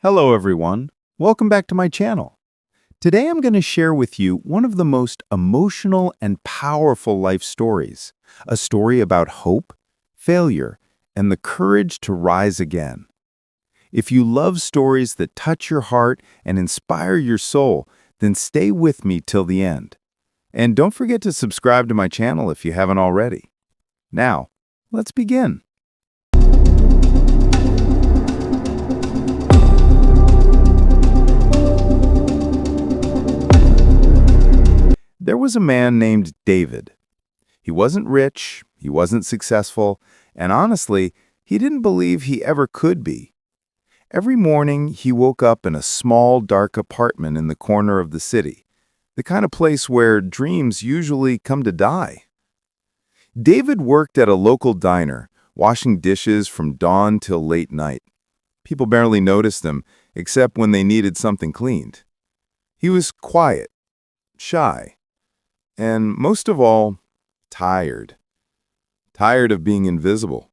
Hello everyone, welcome back to my channel. Today I'm going to share with you one of the most emotional and powerful life stories, a story about hope, failure, and the courage to rise again. If you love stories that touch your heart and inspire your soul, then stay with me till the end. And don't forget to subscribe to my channel if you haven't already. Now, let's begin. There was a man named David. He wasn't rich, he wasn't successful, and honestly, he didn't believe he ever could be. Every morning, he woke up in a small, dark apartment in the corner of the city, the kind of place where dreams usually come to die. David worked at a local diner, washing dishes from dawn till late night. People barely noticed him, except when they needed something cleaned. He was quiet, shy, and most of all, tired. Tired of being invisible.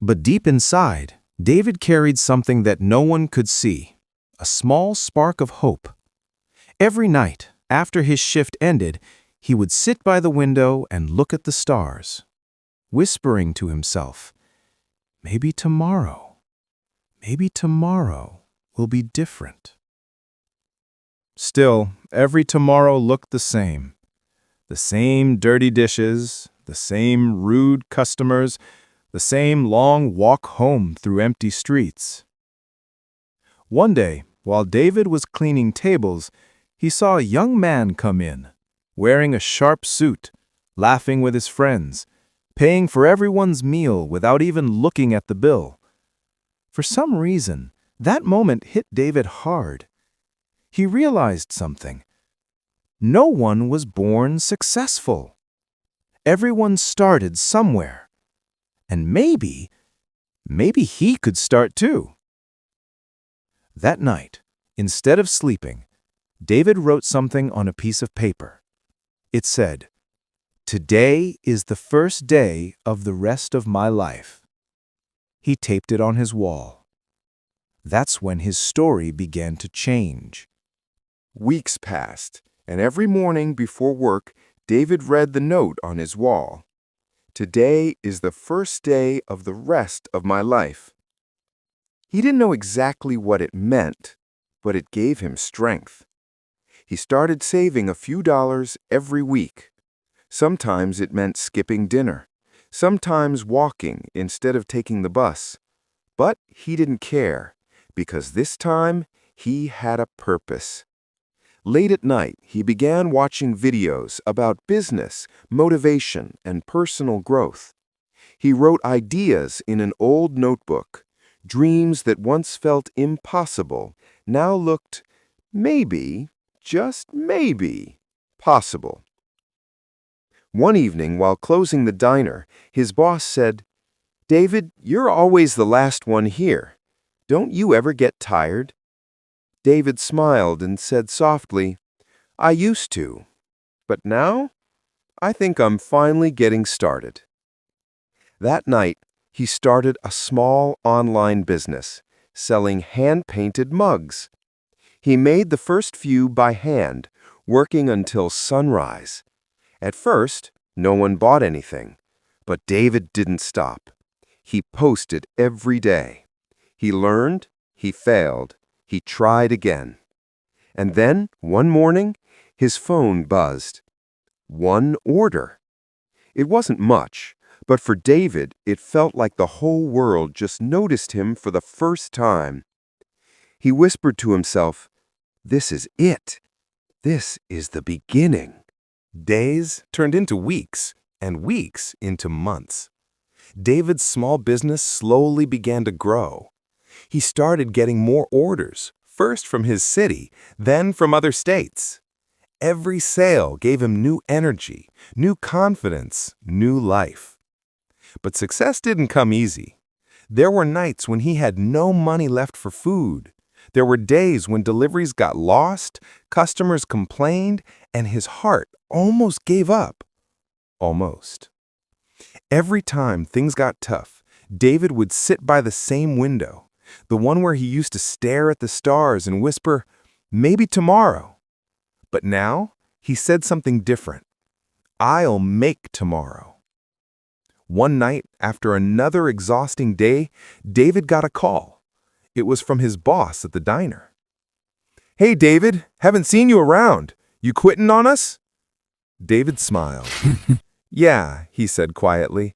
But deep inside, David carried something that no one could see, a small spark of hope. Every night, after his shift ended, he would sit by the window and look at the stars, whispering to himself, maybe tomorrow will be different. Still, every tomorrow looked the same. The same dirty dishes, the same rude customers, the same long walk home through empty streets. One day, while David was cleaning tables, he saw a young man come in, wearing a sharp suit, laughing with his friends, paying for everyone's meal without even looking at the bill. For some reason, that moment hit David hard. He realized something. No one was born successful. Everyone started somewhere. And maybe he could start too. That night, instead of sleeping, David wrote something on a piece of paper. It said, "Today is the first day of the rest of my life." He taped it on his wall. That's when his story began to change. Weeks passed, and every morning before work, David read the note on his wall. "Today is the first day of the rest of my life." He didn't know exactly what it meant, but it gave him strength. He started saving a few dollars every week. Sometimes it meant skipping dinner, sometimes walking instead of taking the bus. But he didn't care, because this time he had a purpose. Late at night, he began watching videos about business, motivation, and personal growth. He wrote ideas in an old notebook. Dreams that once felt impossible now looked maybe, just maybe, possible. One evening, while closing the diner, his boss said, "David, you're always the last one here. Don't you ever get tired?" David smiled and said softly, "I used to, but now I think I'm finally getting started." That night, he started a small online business, selling hand-painted mugs. He made the first few by hand, working until sunrise. At first, no one bought anything, but David didn't stop. He posted every day. He learned, he failed, he tried again. And then, one morning, his phone buzzed. One order. It wasn't much, but for David, it felt like the whole world just noticed him for the first time. He whispered to himself, "This is it. This is the beginning." Days turned into weeks, and weeks into months. David's small business slowly began to grow. He started getting more orders, first from his city, then from other states. Every sale gave him new energy, new confidence, new life. But success didn't come easy. There were nights when he had no money left for food. There were days when deliveries got lost, customers complained, and his heart almost gave up. Almost. Every time things got tough, David would sit by the same window, The one where he used to stare at the stars and whisper, "Maybe tomorrow." But now, he said something different. "I'll make tomorrow." One night, after another exhausting day, David got a call. It was from his boss at the diner. "Hey, David, haven't seen you around. You quitting on us?" David smiled. "Yeah," he said quietly.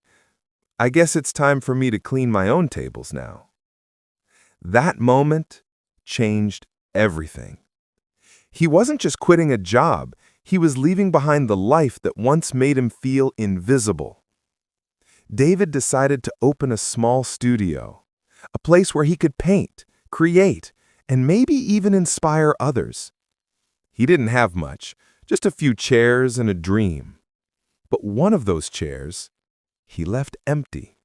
"I guess it's time for me to clean my own tables now." That moment changed everything. He wasn't just quitting a job, he was leaving behind the life that once made him feel invisible. David decided to open a small studio, a place where he could paint, create, and maybe even inspire others. He didn't have much, just a few chairs and a dream. But one of those chairs, he left empty.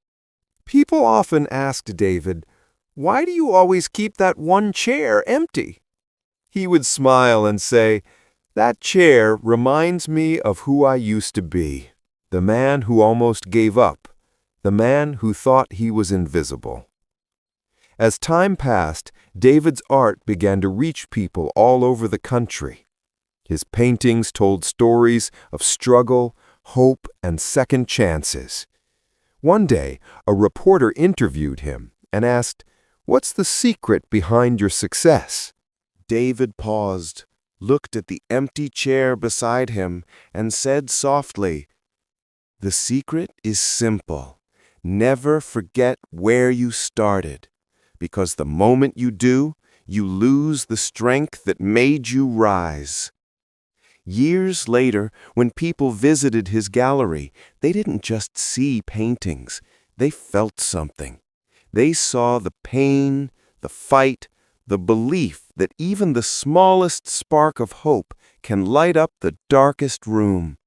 People often asked David, "Why do you always keep that one chair empty?" He would smile and say, "That chair reminds me of who I used to be, the man who almost gave up, the man who thought he was invisible." As time passed, David's art began to reach people all over the country. His paintings told stories of struggle, hope, and second chances. One day, a reporter interviewed him and asked, "What's the secret behind your success?" David paused, looked at the empty chair beside him, and said softly, "The secret is simple. Never forget where you started, because the moment you do, you lose the strength that made you rise." Years later, when people visited his gallery, they didn't just see paintings, they felt something. They saw the pain, the fight, the belief that even the smallest spark of hope can light up the darkest room.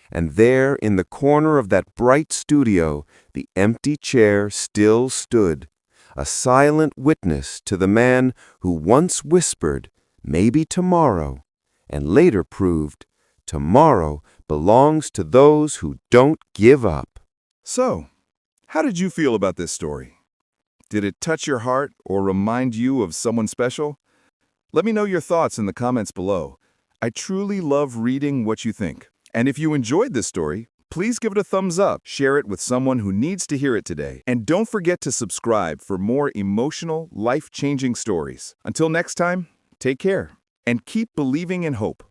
And there, in the corner of that bright studio, the empty chair still stood, a silent witness to the man who once whispered, "Maybe tomorrow," and later proved, "Tomorrow belongs to those who don't give up." So, how did you feel about this story? Did it touch your heart or remind you of someone special? Let me know your thoughts in the comments below. I truly love reading what you think. And if you enjoyed this story, please give it a thumbs up, share it with someone who needs to hear it today, and don't forget to subscribe for more emotional, life-changing stories. Until next time, take care and keep believing in hope.